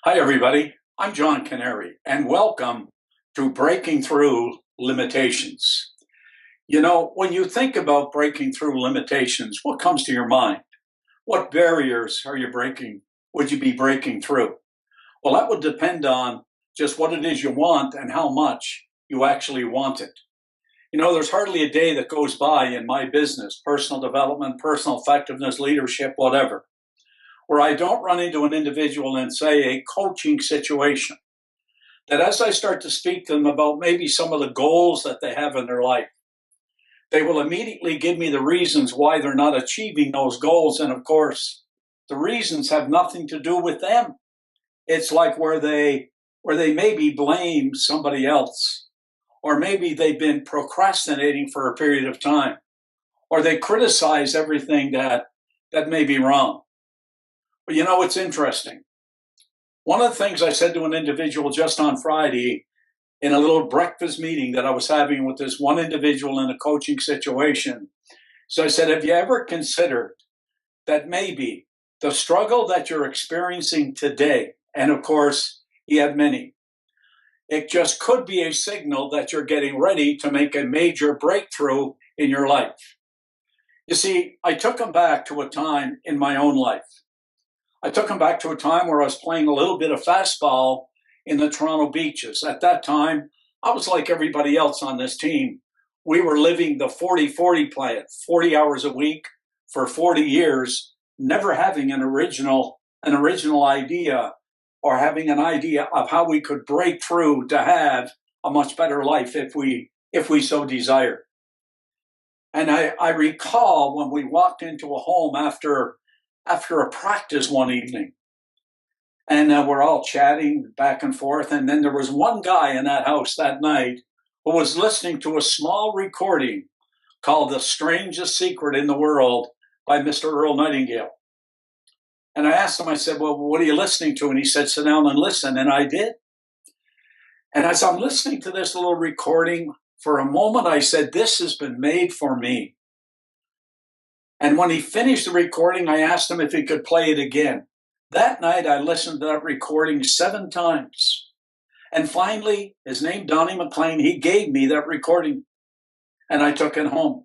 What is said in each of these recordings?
Hi, everybody. I'm John Canary, and welcome to Breaking Through Limitations. You know, when you think about breaking through limitations, what comes to your mind? What barriers are you breaking? Would you be breaking through? Well, that would depend on just what it is you want and how much you actually want it. You know, there's hardly a day that goes by in my business, personal development, personal effectiveness, leadership, whatever, where I don't run into an individual in, say, a coaching situation, that as I start to speak to them about maybe some of the goals that they have in their life, they will immediately give me the reasons why they're not achieving those goals. And of course, the reasons have nothing to do with them. It's like where they maybe blame somebody else, or maybe they've been procrastinating for a period of time, or they criticize everything that may be wrong. But you know, it's interesting. One of the things I said to an individual just on Friday in a little breakfast meeting that I was having with this one individual in a coaching situation. So I said, have you ever considered that maybe the struggle that you're experiencing today, and of course, you have many, it just could be a signal that you're getting ready to make a major breakthrough in your life. You see, I took them back to a time in my own life. I took him back to a time where I was playing a little bit of fastball in the Toronto Beaches. At that time, I was like everybody else on this team. We were living the 40-40 plan, 40 hours a week for 40 years, never having an original idea, or having an idea of how we could break through to have a much better life if we so desired. And I recall when we walked into a home after a practice one evening, and we're all chatting back and forth. And then there was one guy in that house that night who was listening to a small recording called The Strangest Secret in the World by Mr. Earl Nightingale. And I asked him, I said, well, what are you listening to? And he said, sit down and listen. And I did. And as I'm listening to this little recording, for a moment, I said, this has been made for me. And when he finished the recording, I asked him if he could play it again. That night, I listened to that recording 7 times. And finally, his name, Donnie McLean, he gave me that recording, and I took it home.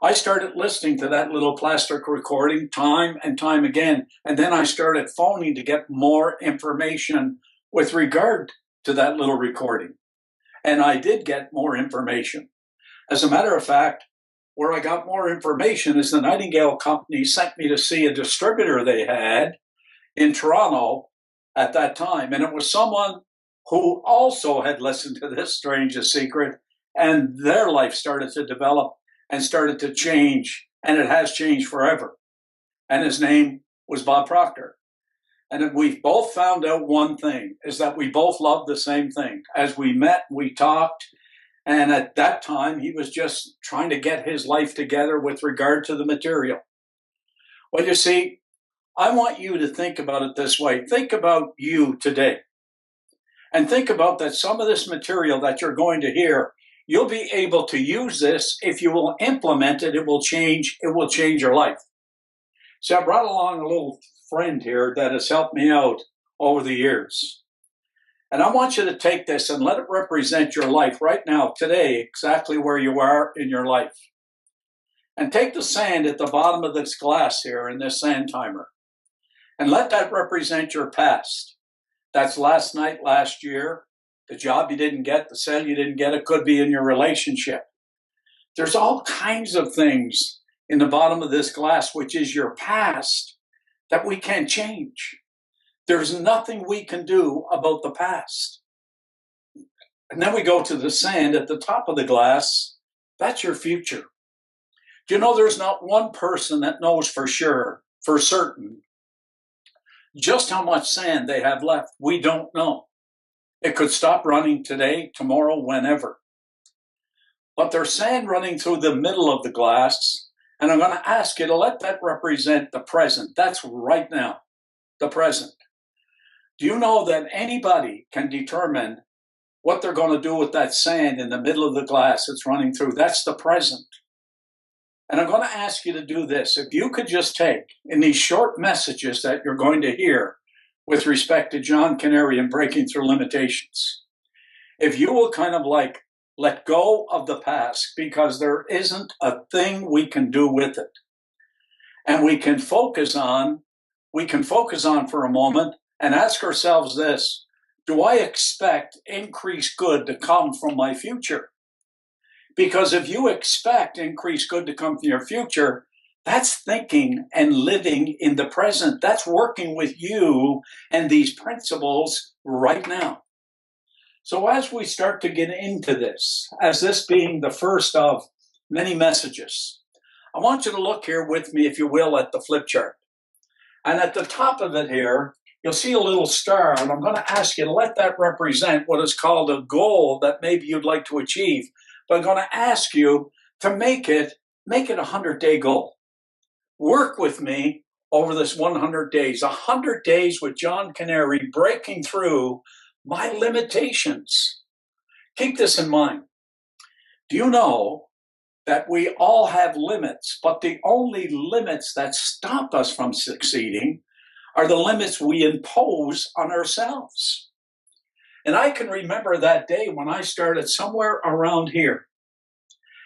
I started listening to that little plastic recording time and time again, and then I started phoning to get more information with regard to that little recording. And I did get more information. As a matter of fact, where I got more information is the Nightingale Company sent me to see a distributor they had in Toronto at that time. And it was someone who also had listened to this Strangest Secret, and their life started to develop and started to change, and it has changed forever. And his name was Bob Proctor. And we've both found out one thing, is that we both loved the same thing. As we met, we talked, and at that time, he was just trying to get his life together with regard to the material. Well, you see, I want you to think about it this way. Think about you today. And think about that some of this material that you're going to hear, you'll be able to use this. If you will implement it, it will change your life. So I brought along a little friend here that has helped me out over the years. And I want you to take this and let it represent your life right now, today, exactly where you are in your life. And take the sand at the bottom of this glass here in this sand timer, and let that represent your past. That's last night, last year, the job you didn't get, the sale you didn't get. It could be in your relationship. There's all kinds of things in the bottom of this glass, which is your past, that we can't change. There's nothing we can do about the past. And then we go to the sand at the top of the glass. That's your future. Do you know there's not one person that knows for sure, for certain, just how much sand they have left? We don't know. It could stop running today, tomorrow, whenever. But there's sand running through the middle of the glass, and I'm going to ask you to let that represent the present. That's right now, the present. Do you know that anybody can determine what they're going to do with that sand in the middle of the glass that's running through? That's the present. And I'm going to ask you to do this. If you could just take, in these short messages that you're going to hear, with respect to John Canary and breaking through limitations. If you will kind of like let go of the past, because there isn't a thing we can do with it. And we can focus on for a moment and ask ourselves this: do I expect increased good to come from my future? Because if you expect increased good to come from your future, that's thinking and living in the present. That's working with you and these principles right now. So as we start to get into this, as this being the first of many messages, I want you to look here with me, if you will, at the flip chart. And at the top of it here, you'll see a little star, and I'm going to ask you to let that represent what is called a goal that maybe you'd like to achieve. But I'm going to ask you to make it a 100-day goal. Work with me over this 100 days, 100 days with John Canary, breaking through my limitations. Keep this in mind. Do you know that we all have limits, but the only limits that stop us from succeeding are the limits we impose on ourselves? And I can remember that day when I started somewhere around here.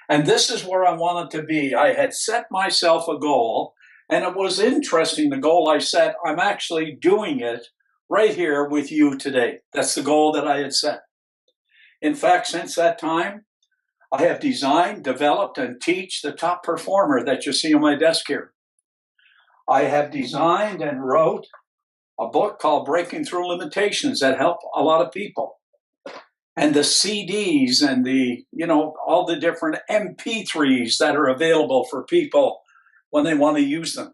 And this is where I wanted to be. I had set myself a goal, and it was interesting, the goal I set. I'm actually doing it right here with you today. That's the goal that I had set. In fact, since that time, I have designed, developed, and teach the top performer that you see on my desk here. I have designed and wrote a book called Breaking Through Limitations that help a lot of people. And the CDs and all the different MP3s that are available for people when they want to use them.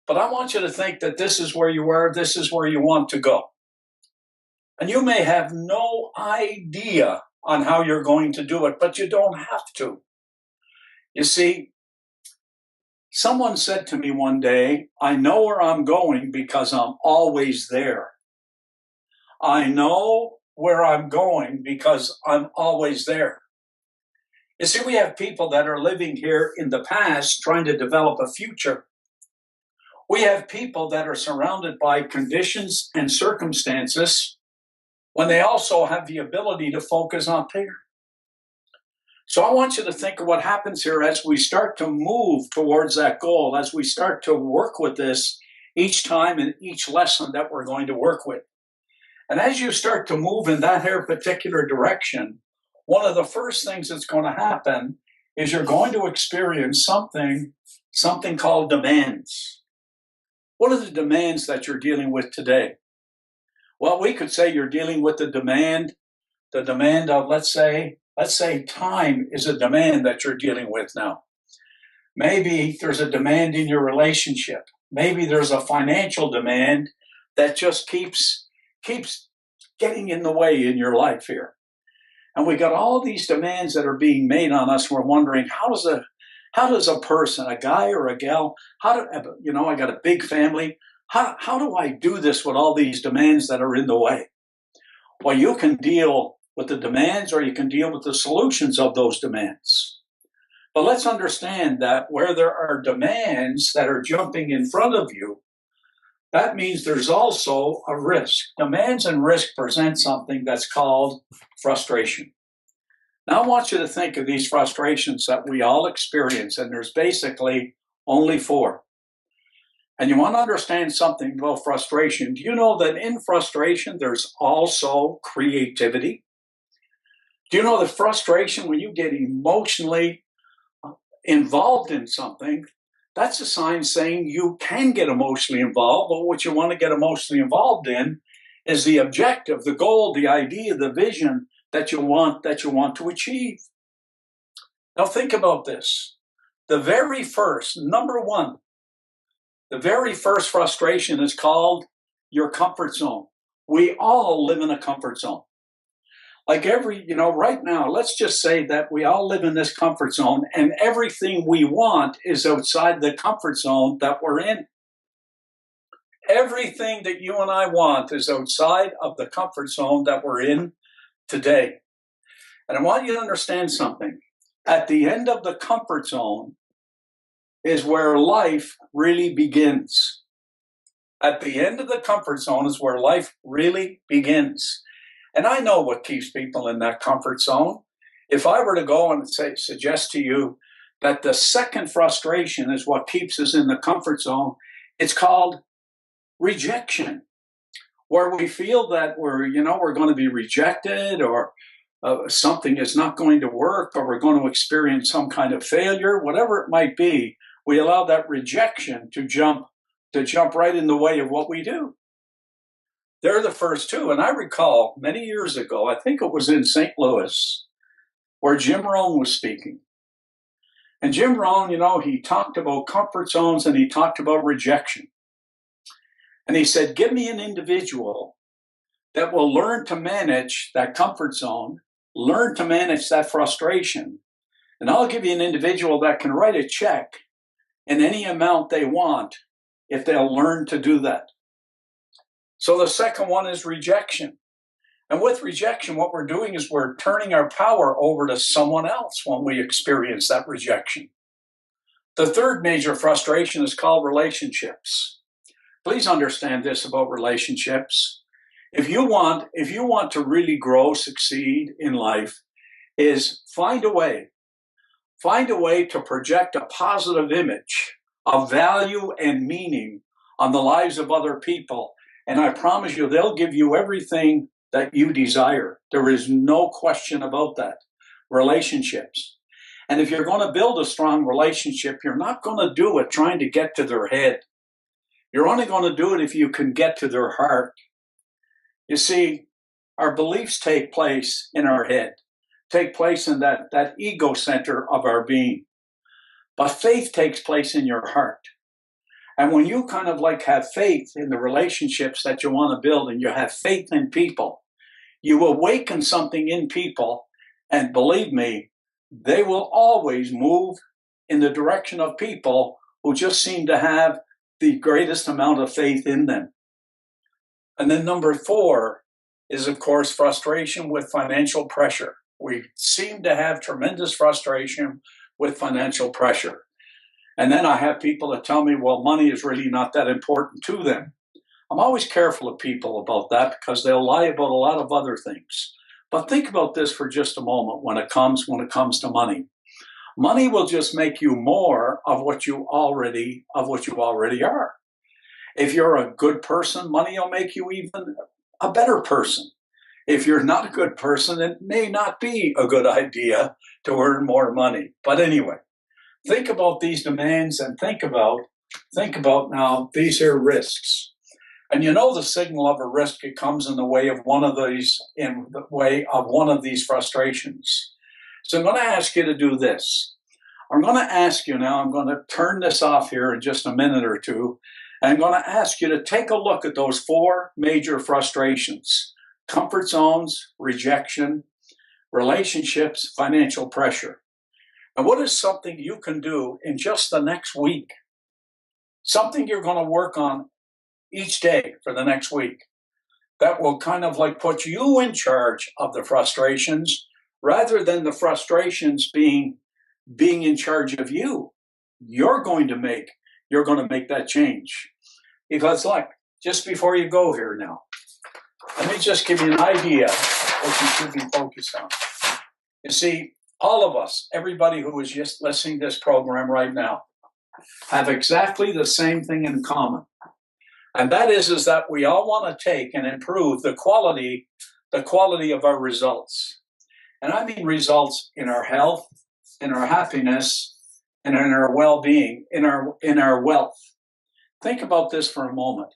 But I want you to think that this is where you are, this is where you want to go. And you may have no idea on how you're going to do it, but you don't have to. You see, someone said to me one day, I know where I'm going because I'm always there. I know where I'm going because I'm always there. You see, we have people that are living here in the past trying to develop a future. We have people that are surrounded by conditions and circumstances when they also have the ability to focus on bigger. So I want you to think of what happens here as we start to move towards that goal, as we start to work with this each time in each lesson that we're going to work with. And as you start to move in that here particular direction, one of the first things that's going to happen is you're going to experience something called demands. What are the demands that you're dealing with today? Well, we could say you're dealing with the demand of, let's say time is a demand that you're dealing with now. Maybe there's a demand in your relationship. Maybe there's a financial demand that just keeps getting in the way in your life here. And we got all these demands that are being made on us. We're wondering, how does a person, a guy or a gal, I got a big family. How do I do this with all these demands that are in the way? Well, you can deal with the demands or you can deal with the solutions of those demands. But let's understand that where there are demands that are jumping in front of you, that means there's also a risk. Demands and risk present something that's called frustration. Now I want you to think of these frustrations that we all experience, and there's basically only 4. And you want to understand something about frustration. Do you know that in frustration, there's also creativity? Do you know that frustration, when you get emotionally involved in something, that's a sign saying you can get emotionally involved, but what you want to get emotionally involved in is the objective, the goal, the idea, the vision that you want to achieve. Now think about this. The very first frustration is called your comfort zone. We all live in a comfort zone. Like right now, let's just say that we all live in this comfort zone and everything we want is outside the comfort zone that we're in. Everything that you and I want is outside of the comfort zone that we're in today. And I want you to understand something. At the end of the comfort zone is where life really begins. At the end of the comfort zone is where life really begins. And I know what keeps people in that comfort zone. If I were to go and suggest to you that the second frustration is what keeps us in the comfort zone, it's called rejection, where we feel that we're going to be rejected, or something is not going to work, or we're going to experience some kind of failure, whatever it might be. We allow that rejection to jump right in the way of what we do. They're the first two. And I recall many years ago, I think it was in St. Louis, where Jim Rohn was speaking. And Jim Rohn, he talked about comfort zones and he talked about rejection. And he said, give me an individual that will learn to manage that comfort zone, learn to manage that frustration. And I'll give you an individual that can write a check in any amount they want if they'll learn to do that. So the second one is rejection. And with rejection, what we're doing is we're turning our power over to someone else when we experience that rejection. The third major frustration is called relationships. Please understand this about relationships. If you want to really grow, succeed in life, is find a way to project a positive image of value and meaning on the lives of other people. And I promise you, they'll give you everything that you desire. There is no question about that. Relationships. And if you're going to build a strong relationship, you're not going to do it trying to get to their head. You're only going to do it if you can get to their heart. You see, our beliefs take place in our head, take place in that ego center of our being. But faith takes place in your heart. And when you kind of have faith in the relationships that you want to build, and you have faith in people, you awaken something in people, and believe me, they will always move in the direction of people who just seem to have the greatest amount of faith in them. And then number 4 is, of course, frustration with financial pressure. We seem to have tremendous frustration with financial pressure. And then I have people that tell me, well, money is really not that important to them. I'm always careful of people about that because they'll lie about a lot of other things. But think about this for just a moment when it comes to money. Money will just make you more of what you already are. If you're a good person, money will make you even a better person. If you're not a good person, it may not be a good idea to earn more money. But anyway, think about these demands and think about now these are risks. And the signal of a risk, it comes in the way of one of these frustrations. So I'm going to ask you to do this. I'm going to ask you now, I'm going to turn this off here in just a minute or two, and I'm going to ask you to take a look at those 4 major frustrations: comfort zones, rejection, relationships, financial pressure. And what is something you can do in just the next week? Something you're going to work on each day for the next week that will kind of put you in charge of the frustrations rather than the frustrations being in charge of you. You're going to make that change. Because just before you go here now, let me just give you an idea of what you should be focused on. You see, all of us, everybody who is just listening to this program right now, have exactly the same thing in common. And that is that we all want to take and improve the quality of our results. And I mean results in our health, in our happiness, and in our well-being, in our wealth. Think about this for a moment.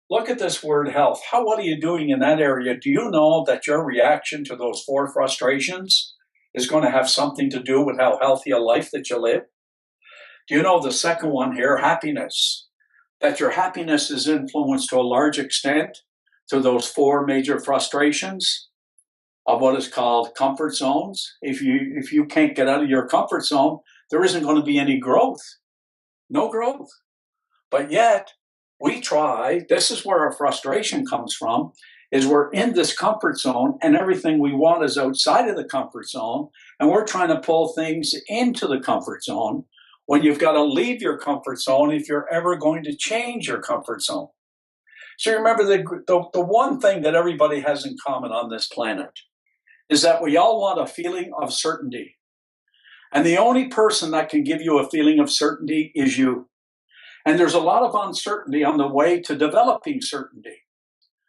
Look at this word health. What are you doing in that area? Do you know that your reaction to those 4 frustrations is going to have something to do with how healthy a life that you live? Do you know the second one here, happiness? That your happiness is influenced to a large extent to those 4 major frustrations of what is called comfort zones. If you can't get out of your comfort zone, there isn't going to be any growth. No growth. But yet, we try, this is where our frustration comes from, is we're in this comfort zone and everything we want is outside of the comfort zone, and we're trying to pull things into the comfort zone when you've got to leave your comfort zone if you're ever going to change your comfort zone. So remember, the one thing that everybody has in common on this planet is that we all want a feeling of certainty. And the only person that can give you a feeling of certainty is you. And there's a lot of uncertainty on the way to developing certainty.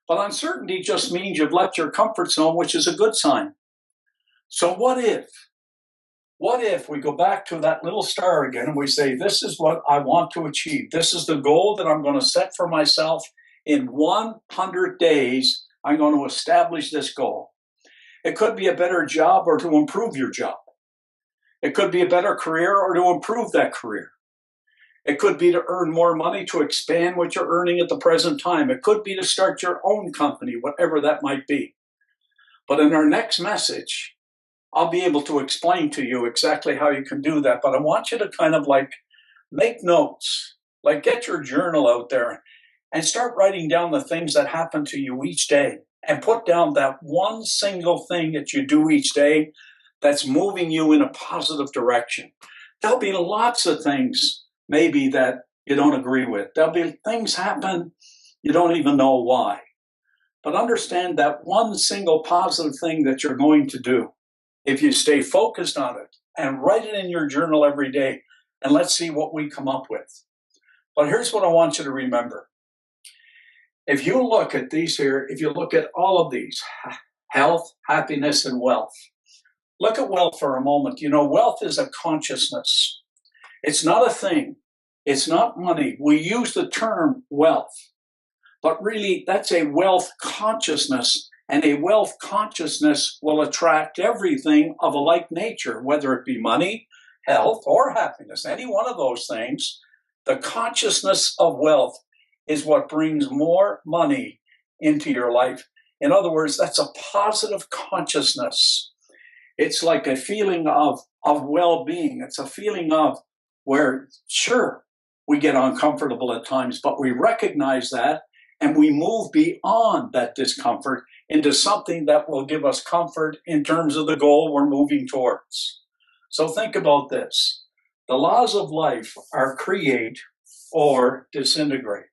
But uncertainty just means you've left your comfort zone, which is a good sign. So what if? What if we go back to that little star again and we say, this is what I want to achieve. This is the goal that I'm going to set for myself. In 100 days, I'm going to establish this goal. It could be a better job or to improve your job. It could be a better career or to improve that career. It could be to earn more money, to expand what you're earning at the present time. It could be to start your own company, whatever that might be. But in our next message, I'll be able to explain to you exactly how you can do that. But I want you to kind of like make notes, like get your journal out there and start writing down the things that happen to you each day and put down that one single thing that you do each day that's moving you in a positive direction. There'll be lots of things maybe that you don't agree with. There'll be things happen you don't even know why. But understand that one single positive thing that you're going to do, if you stay focused on it and write it in your journal every day, and let's see what we come up with. But here's what I want you to remember. If you look at these here, if you look at all of these, health, happiness, and wealth, look at wealth for a moment. You know, wealth is a consciousness. It's not a thing. It's not money. We use the term wealth, but really that's a wealth consciousness, and a wealth consciousness will attract everything of a like nature, whether it be money, health, or happiness, any one of those things. The consciousness of wealth is what brings more money into your life. In other words, that's a positive consciousness. It's like a feeling of well-being. It's a feeling of where, sure, we get uncomfortable at times, but we recognize that and we move beyond that discomfort into something that will give us comfort in terms of the goal we're moving towards. So think about this. The laws of life are create or disintegrate.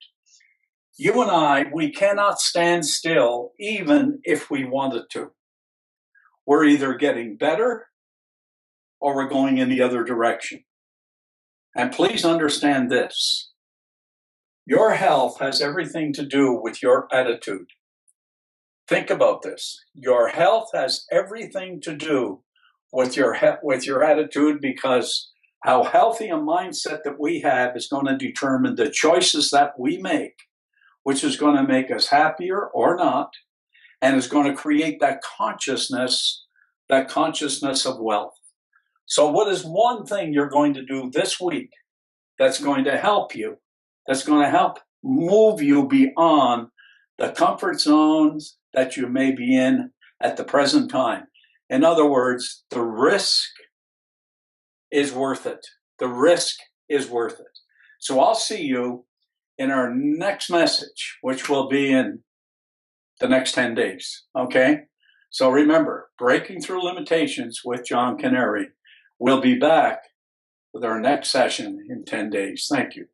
You and I, we cannot stand still even if we wanted to. We're either getting better or we're going in the other direction. And please understand this. Your health has everything to do with your attitude. Think about this. Your health has everything to do with your attitude, because how healthy a mindset that we have is going to determine the choices that we make, which is going to make us happier or not, and is going to create that consciousness of wealth. So what is one thing you're going to do this week that's going to help you, that's going to help move you beyond the comfort zones that you may be in at the present time? In other words, the risk is worth it. The risk is worth it. So I'll see you in our next message, which will be in the next 10 days. Okay? So remember, Breaking Through Limitations with John Canary. We'll be back with our next session in 10 days. Thank you.